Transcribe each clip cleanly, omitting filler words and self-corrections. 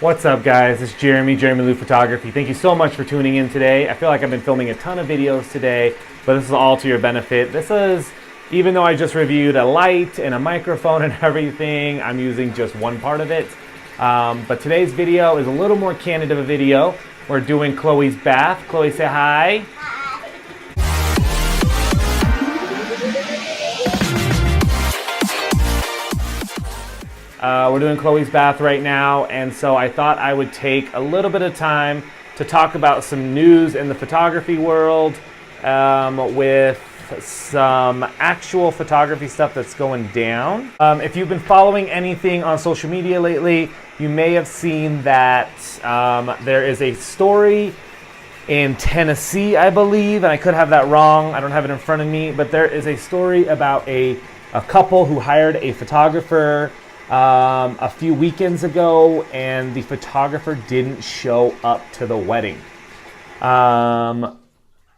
What's up, guys? It's Jeremy Lou Photography. Thank you so much for tuning in today. I feel like I've been filming a ton of videos today, but this is all to your benefit. This is, even though I just reviewed a light and a microphone and everything, I'm using just one part of it. But today's video is a little more candid of a video. We're doing Chloe's bath. Chloe, say hi. We're doing Chloe's bath right now, and so I thought I would take a little bit of time to talk about some news in the photography world with some actual photography stuff that's going down. If you've been following anything on social media lately, you may have seen that there is a story in Tennessee, I believe, and I could have that wrong. I don't have it in front of me, but there is a story about a couple who hired a photographer a few weekends ago, and the photographer didn't show up to the wedding.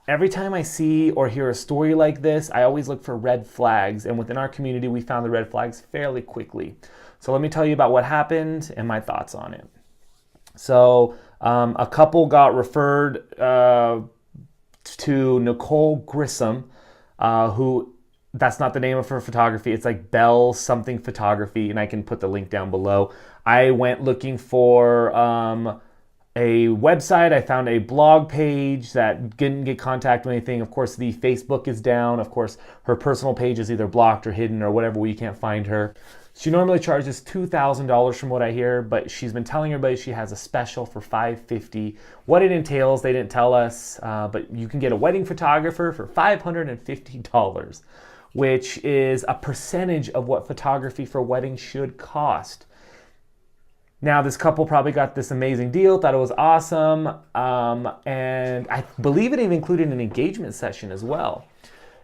Every time I see or hear a story like this, I always look for red flags, and within our community, we found the red flags fairly quickly. So let me tell you about what happened and my thoughts on it. So a couple got referred to Nicole Grissom, who, that's not the name of her photography. It's like Bell something photography, and I can put the link down below. I went looking for a website. I found a blog page that didn't get contact or anything. Of course, the Facebook is down. Of course, her personal page is either blocked or hidden or whatever, where you can't find her. She normally charges $2,000 from what I hear, but she's been telling everybody she has a special for $550. What it entails, they didn't tell us, but you can get a wedding photographer for $550. Which is a percentage of what photography for weddings should cost. Now, this couple probably got this amazing deal, thought it was awesome, and I believe it even included an engagement session as well.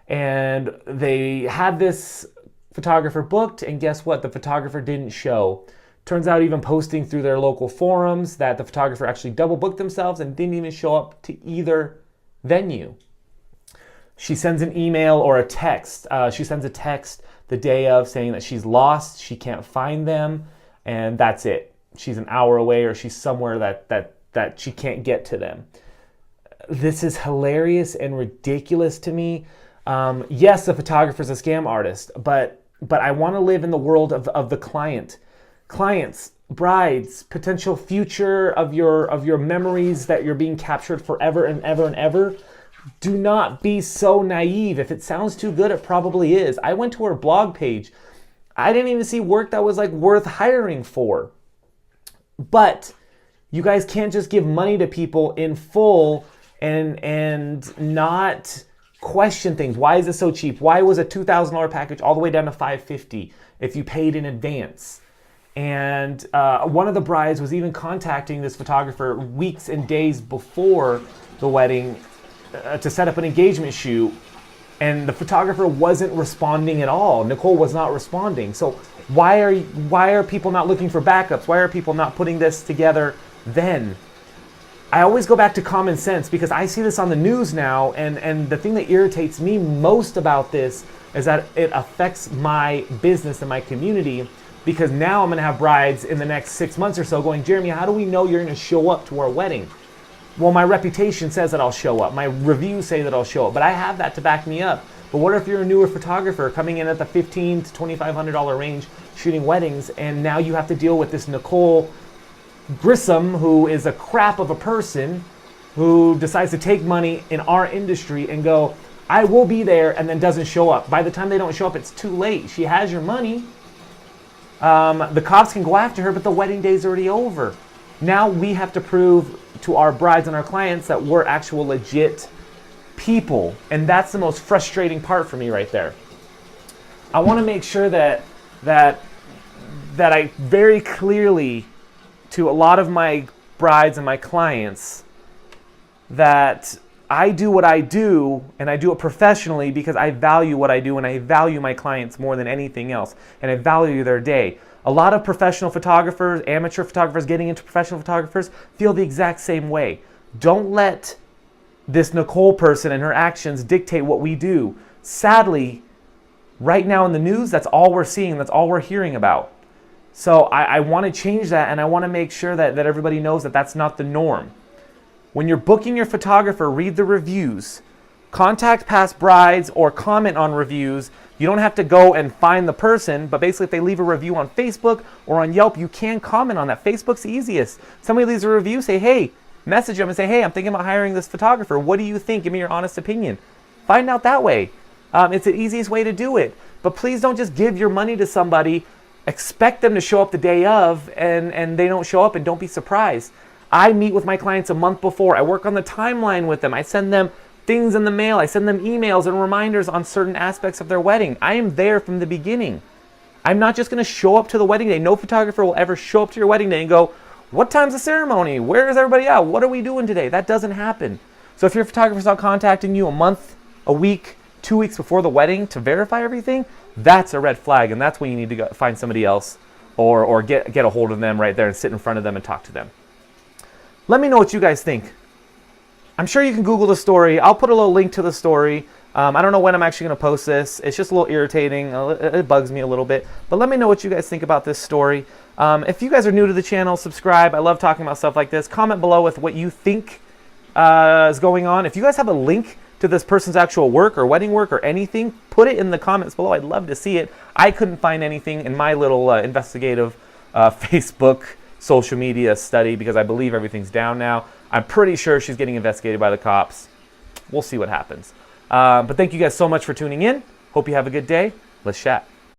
And they had this photographer booked, and guess what? The photographer didn't show. Turns out, even posting through their local forums, that the photographer actually double booked themselves and didn't even show up to either venue. She sends an email or a text. She sends a text the day of saying that she's lost, she can't find them, and that's it. She's an hour away, or she's somewhere that she can't get to them. This is hilarious and ridiculous to me. Yes, the photographer's a scam artist, but I want to live in the world of the client. Clients, brides, potential future of your memories that you're being captured forever and ever and ever. Do not be so naive. If it sounds too good, it probably is. I went to her blog page. I didn't even see work that was like worth hiring for. But you guys can't just give money to people in full and not question things. Why is it so cheap? Why was a $2,000 package all the way down to $550 if you paid in advance? And one of the brides was even contacting this photographer weeks and days before the wedding to set up an engagement shoot, and the photographer wasn't responding at all. Nicole was not responding. So why are people not looking for backups? Why are people not putting this together then? I always go back to common sense, because I see this on the news now, and the thing that irritates me most about this is that it affects my business and my community, because now I'm going to have brides in the next 6 months or so going, Jeremy, how do we know you're going to show up to our wedding? Well, my reputation says that I'll show up. My reviews say that I'll show up, but I have that to back me up. But what if you're a newer photographer coming in at the $1,500 to $2,500 range shooting weddings, and now you have to deal with this Nicole Grissom, who is a crap of a person, who decides to take money in our industry and go, I will be there, and then doesn't show up. By the time they don't show up, it's too late. She has your money. The cops can go after her, but the wedding day's already over. Now we have to prove to our brides and our clients that we're actual legit people. And that's the most frustrating part for me right there. I want to make sure that I very clearly, to a lot of my brides and my clients, that I do what I do, and I do it professionally because I value what I do, and I value my clients more than anything else, and I value their day. A lot of professional photographers, amateur photographers getting into professional photographers feel the exact same way. Don't let this Nicole person and her actions dictate what we do. Sadly, right now in the news, that's all we're seeing, that's all we're hearing about. So I want to change that, and I want to make sure that everybody knows that that's not the norm. When you're booking your photographer, read the reviews. Contact past brides or comment on reviews. You don't have to go and find the person, but basically if they leave a review on Facebook or on Yelp, you can comment on that. Facebook's the easiest. Somebody leaves a review, say, hey, message them and say, hey, I'm thinking about hiring this photographer. What do you think? Give me your honest opinion. Find out that way. It's the easiest way to do it. But please don't just give your money to somebody, expect them to show up the day of, and they don't show up, and don't be surprised. I meet with my clients a month before. I work on the timeline with them. I send them things in the mail. I send them emails and reminders on certain aspects of their wedding. I am there from the beginning. I'm not just going to show up to the wedding day. No photographer will ever show up to your wedding day and go, what time's the ceremony? Where is everybody at? What are we doing today? That doesn't happen. So if your photographer's not contacting you a month, a week, 2 weeks before the wedding to verify everything, that's a red flag, and that's when you need to go find somebody else or get a hold of them right there and sit in front of them and talk to them. Let me know what you guys think. I'm sure you can Google the story. I'll put a little link to the story. I don't know when I'm actually going to post this. It's just a little irritating. It bugs me a little bit. But let me know what you guys think about this story. If you guys are new to the channel, subscribe. I love talking about stuff like this. Comment below with what you think is going on. If you guys have a link to this person's actual work or wedding work or anything, put it in the comments below. I'd love to see it. I couldn't find anything in my little investigative Facebook social media study because I believe everything's down now. I'm pretty sure she's getting investigated by the cops. We'll see what happens. But thank you guys so much for tuning in. Hope you have a good day. Let's chat.